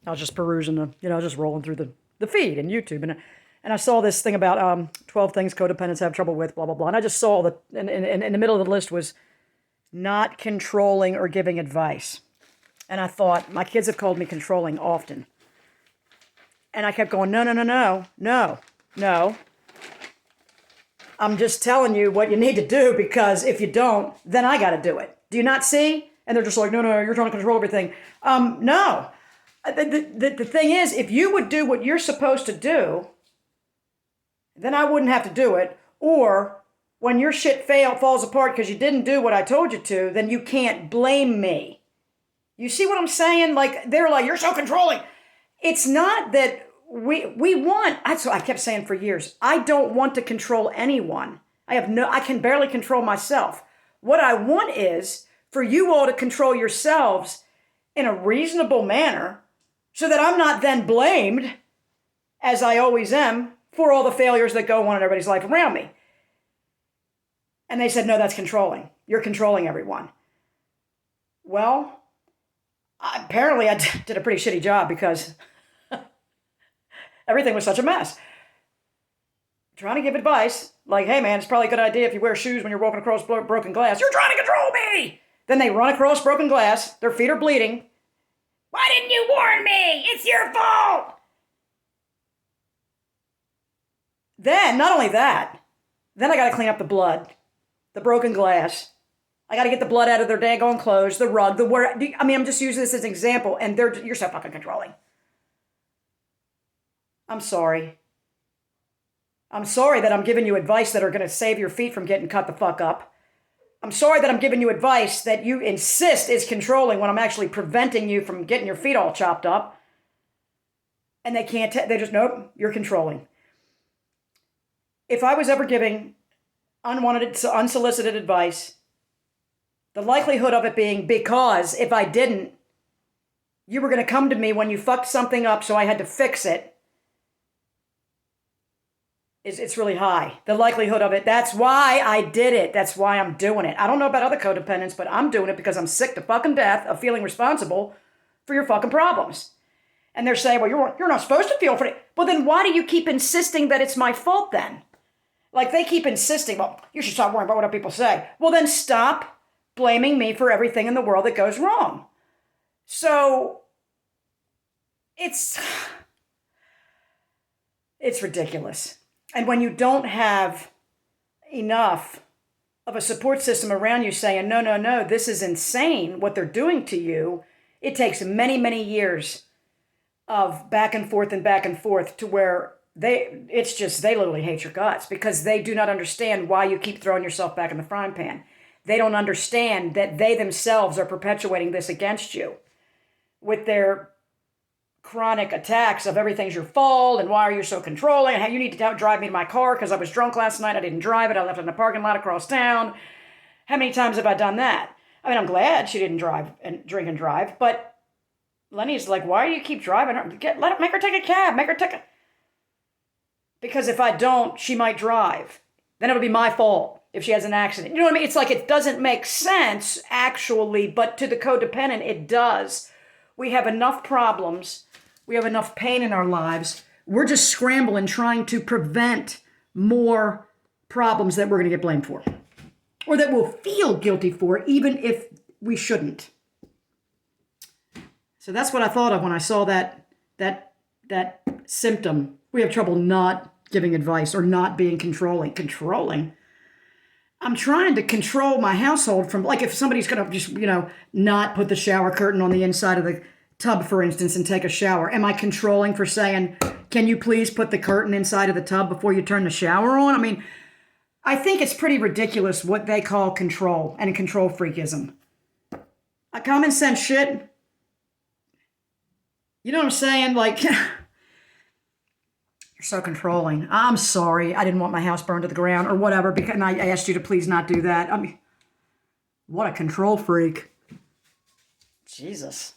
I was just perusing just rolling through the feed and YouTube, and I saw this thing about 12 things codependents have trouble with, blah, blah, blah. And I just saw that in the middle of the list was not controlling or giving advice. And I thought, my kids have called me controlling often. And I kept going, no, no, no, no, no, no. I'm just telling you what you need to do, because if you don't, then I got to do it. Do you not see? And they're just like, no, no, you're trying to control everything. No. The thing is, if you would do what you're supposed to do, then I wouldn't have to do it. Or when your shit falls apart because you didn't do what I told you to, then you can't blame me. You see what I'm saying? Like, they're like, you're so controlling. It's not that we want, that's what I kept saying for years. I don't want to control anyone. I can barely control myself. What I want is for you all to control yourselves in a reasonable manner so that I'm not then blamed, as I always am, for all the failures that go on in everybody's life around me. And they said, no, that's controlling. You're controlling everyone. Well, apparently I did a pretty shitty job, because everything was such a mess. Trying to give advice, like, hey man, it's probably a good idea if you wear shoes when you're walking across broken glass. You're trying to control me! Then they run across broken glass, their feet are bleeding. Why didn't you warn me? It's your fault! Then, not only that, then I gotta clean up the blood, the broken glass. I gotta get the blood out of their daggone clothes, the rug, I'm just using this as an example, and you're so fucking controlling. I'm sorry. I'm sorry that I'm giving you advice that are gonna save your feet from getting cut the fuck up. I'm sorry that I'm giving you advice that you insist is controlling when I'm actually preventing you from getting your feet all chopped up. And they can't, they just, nope, you're controlling. If I was ever giving unwanted, unsolicited advice, the likelihood of it being because if I didn't, you were going to come to me when you fucked something up, so I had to fix it, it's really high. The likelihood of it, that's why I did it. That's why I'm doing it. I don't know about other codependents, but I'm doing it because I'm sick to fucking death of feeling responsible for your fucking problems. And they're saying, well, you're not supposed to feel for it. Well, then why do you keep insisting that it's my fault then? Like, they keep insisting, well, you should stop worrying about what other people say. Well, then stop blaming me for everything in the world that goes wrong. So, it's ridiculous. And when you don't have enough of a support system around you saying, no, no, no, this is insane what they're doing to you, it takes many, many years of back and forth to where they literally hate your guts, because they do not understand why you keep throwing yourself back in the frying pan. They don't understand that they themselves are perpetuating this against you with their chronic attacks of everything's your fault and why are you so controlling and how you need to drive me to my car because I was drunk last night. I didn't drive it. I left it in the parking lot across town. How many times have I done that? I mean, I'm glad she didn't drink and drive, but Lenny's like, why do you keep driving her? Make her take a cab. Because if I don't, she might drive. Then it'll be my fault if she has an accident. You know what I mean? It's like, it doesn't make sense, actually, but to the codependent, it does. We have enough problems. We have enough pain in our lives. We're just scrambling, trying to prevent more problems that we're going to get blamed for, or that we'll feel guilty for, even if we shouldn't. So that's what I thought of when I saw that symptom. We have trouble not giving advice or not being controlling. Controlling? I'm trying to control my household from, like, if somebody's going to just, not put the shower curtain on the inside of the tub, for instance, and take a shower. Am I controlling for saying, can you please put the curtain inside of the tub before you turn the shower on? I mean, I think it's pretty ridiculous what they call control and control freakism. A common sense shit. You know what I'm saying? Like, you're so controlling. I'm sorry. I didn't want my house burned to the ground or whatever, and I asked you to please not do that. I mean, what a control freak. Jesus.